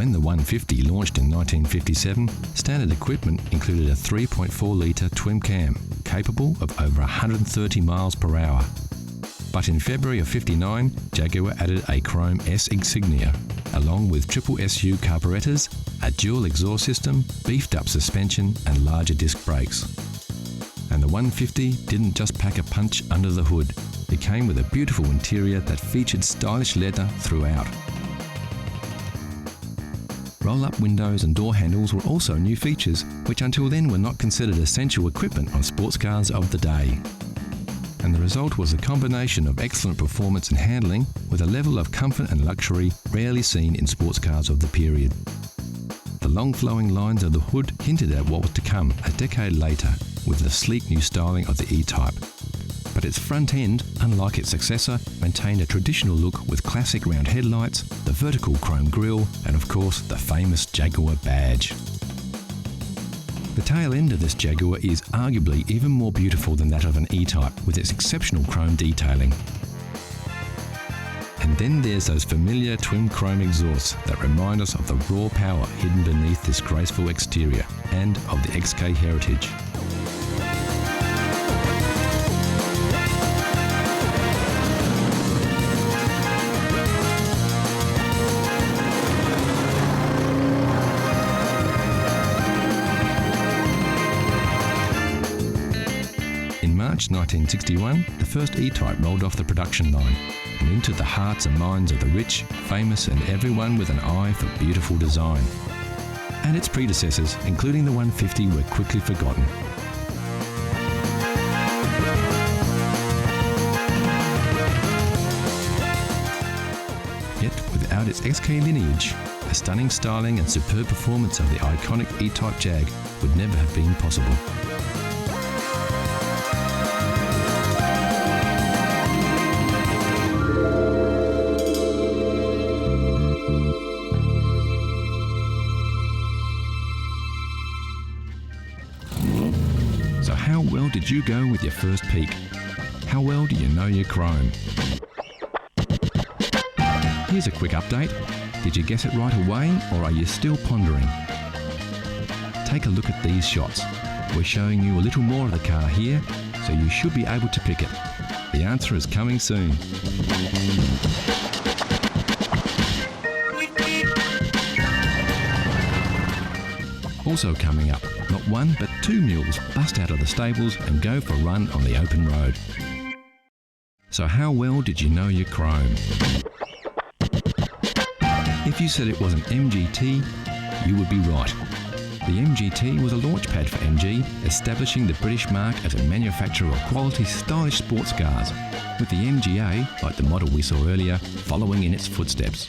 When the 150 launched in 1957, standard equipment included a 3.4-litre twin cam, capable of over 130 miles per hour. But in February of '59, Jaguar added a chrome S insignia, along with triple SU carburetors, a dual exhaust system, beefed up suspension and larger disc brakes. And the 150 didn't just pack a punch under the hood. It came with a beautiful interior that featured stylish leather throughout. Roll-up windows and door handles were also new features, which until then were not considered essential equipment on sports cars of the day. And the result was a combination of excellent performance and handling with a level of comfort and luxury rarely seen in sports cars of the period. The long flowing lines of the hood hinted at what was to come a decade later with the sleek new styling of the E-Type. But its front end, unlike its successor, maintained a traditional look with classic round headlights, the vertical chrome grille, and of course the famous Jaguar badge. The tail end of this Jaguar is arguably even more beautiful than that of an E-Type, with its exceptional chrome detailing. And then there's those familiar twin chrome exhausts that remind us of the raw power hidden beneath this graceful exterior and of the XK heritage. In March 1961, the first E-Type rolled off the production line and into the hearts and minds of the rich, famous and everyone with an eye for beautiful design. And its predecessors, including the 150, were quickly forgotten. Yet, without its XK lineage, the stunning styling and superb performance of the iconic E-Type Jag would never have been possible. So how well did you go with your first peek? How well do you know your chrome? Here's a quick update. Did you guess it right away, or are you still pondering? Take a look at these shots. We're showing you a little more of the car here, so you should be able to pick it. The answer is coming soon. Also coming up, not one but two mules bust out of the stables and go for a run on the open road. So how well did you know your chrome? If you said it was an MGT, you would be right. The MGT was a launchpad for MG, establishing the British mark as a manufacturer of quality, stylish sports cars, with the MGA, like the model we saw earlier, following in its footsteps.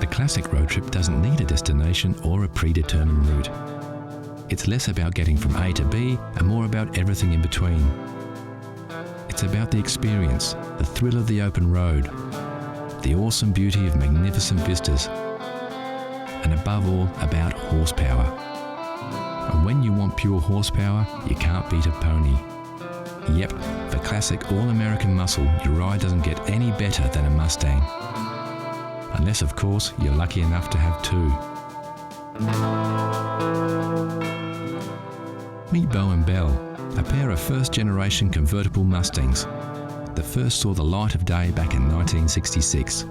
The classic road trip doesn't need a destination or a predetermined route. It's less about getting from A to B and more about everything in between. It's about the experience, the thrill of the open road, the awesome beauty of magnificent vistas, and above all, about horsepower. And when you want pure horsepower, you can't beat a pony. Yep, for classic all-American muscle, your ride doesn't get any better than a Mustang. Unless, of course, you're lucky enough to have two. Meet Bo and Belle, a pair of first-generation convertible Mustangs. The first saw the light of day back in 1966.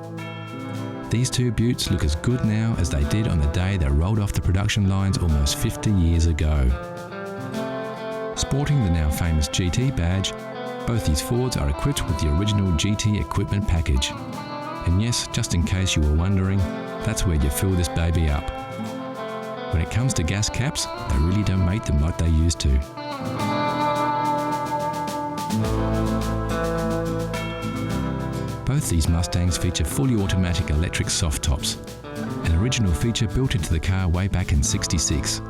These two beauts look as good now as they did on the day they rolled off the production lines almost 50 years ago. Sporting the now famous GT badge, both these Fords are equipped with the original GT equipment package. And yes, just in case you were wondering, that's where you fill this baby up. When it comes to gas caps, they really don't make them like they used to. Both these Mustangs feature fully automatic electric soft tops, an original feature built into the car way back in '66.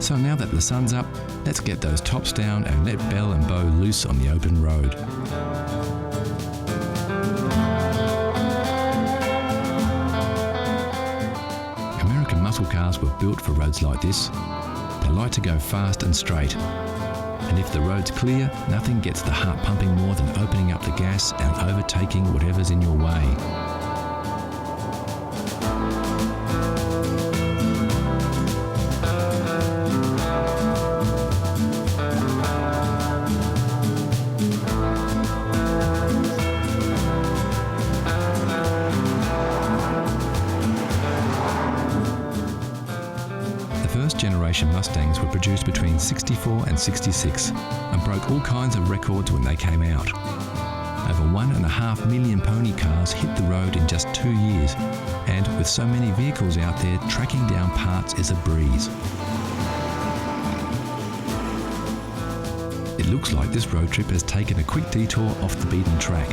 So now that the sun's up, let's get those tops down and let Belle and Bo loose on the open road. American muscle cars were built for roads like this. They like to go fast and straight. And if the road's clear, nothing gets the heart pumping more than opening up the gas and overtaking whatever's in your way. Generation Mustangs were produced between 64 and 66 and broke all kinds of records when they came out. Over 1.5 million pony cars hit the road in just 2 years, and with so many vehicles out there, tracking down parts is a breeze. It looks like this road trip has taken a quick detour off the beaten track,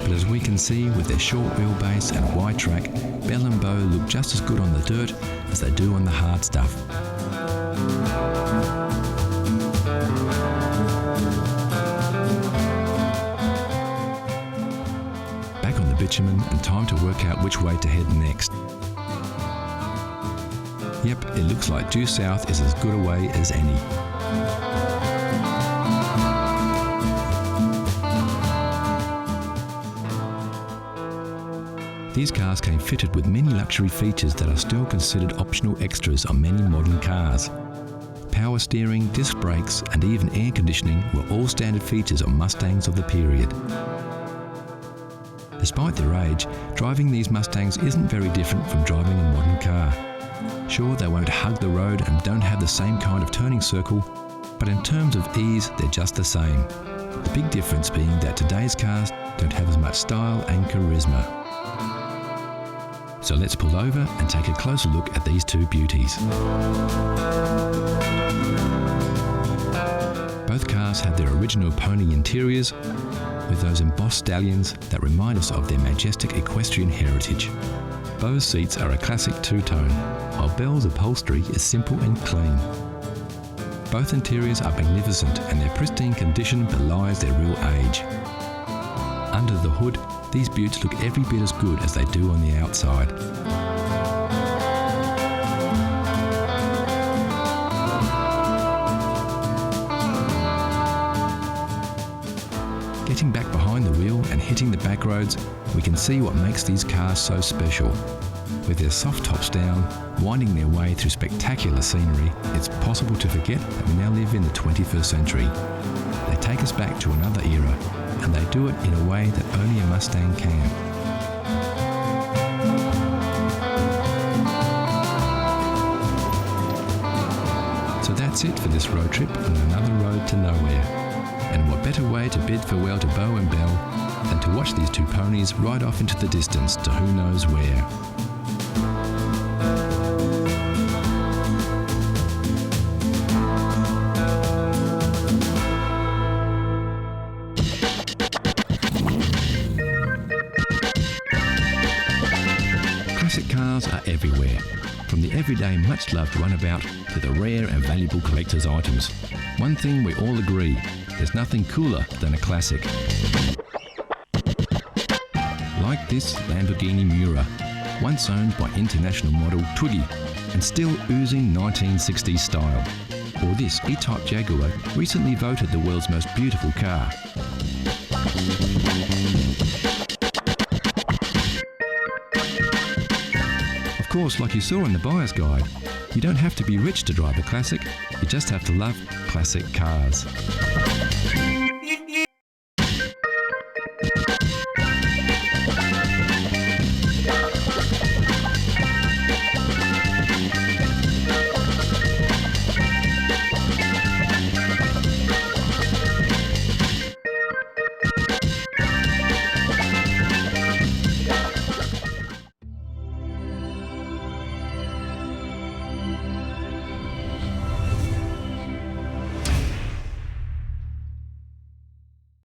but as we can see with their short wheelbase and wide track, Bell and Bow look just as good on the dirt as they do on the hard stuff. Back on the bitumen and time to work out which way to head next. Yep, it looks like due south is as good a way as any. These cars came fitted with many luxury features that are still considered optional extras on many modern cars. Power steering, disc brakes, and even air conditioning were all standard features on Mustangs of the period. Despite their age, driving these Mustangs isn't very different from driving a modern car. Sure, they won't hug the road and don't have the same kind of turning circle, but in terms of ease, they're just the same. The big difference being that today's cars don't have as much style and charisma. So let's pull over and take a closer look at these two beauties. Both cars have their original pony interiors with those embossed stallions that remind us of their majestic equestrian heritage. Bow's seats are a classic two-tone, while Bell's upholstery is simple and clean. Both interiors are magnificent and their pristine condition belies their real age. Under the hood, these beauts look every bit as good as they do on the outside. Getting back behind the wheel and hitting the back roads, we can see what makes these cars so special. With their soft tops down, winding their way through spectacular scenery, it's possible to forget that we now live in the 21st century. They take us back to another era, and they do it in a way that only a Mustang can. So that's it for this road trip on another road to nowhere. And what better way to bid farewell to Bow and Bell than to watch these two ponies ride off into the distance to who knows where. Classic cars are everywhere, from the everyday much-loved runabout to the rare and valuable collector's items. One thing we all agree, there's nothing cooler than a classic. Like this Lamborghini Miura, once owned by international model Twiggy and still oozing 1960s style. Or this E-Type Jaguar, recently voted the world's most beautiful car. Of course, like you saw in the buyer's guide, you don't have to be rich to drive a classic, you just have to love classic cars.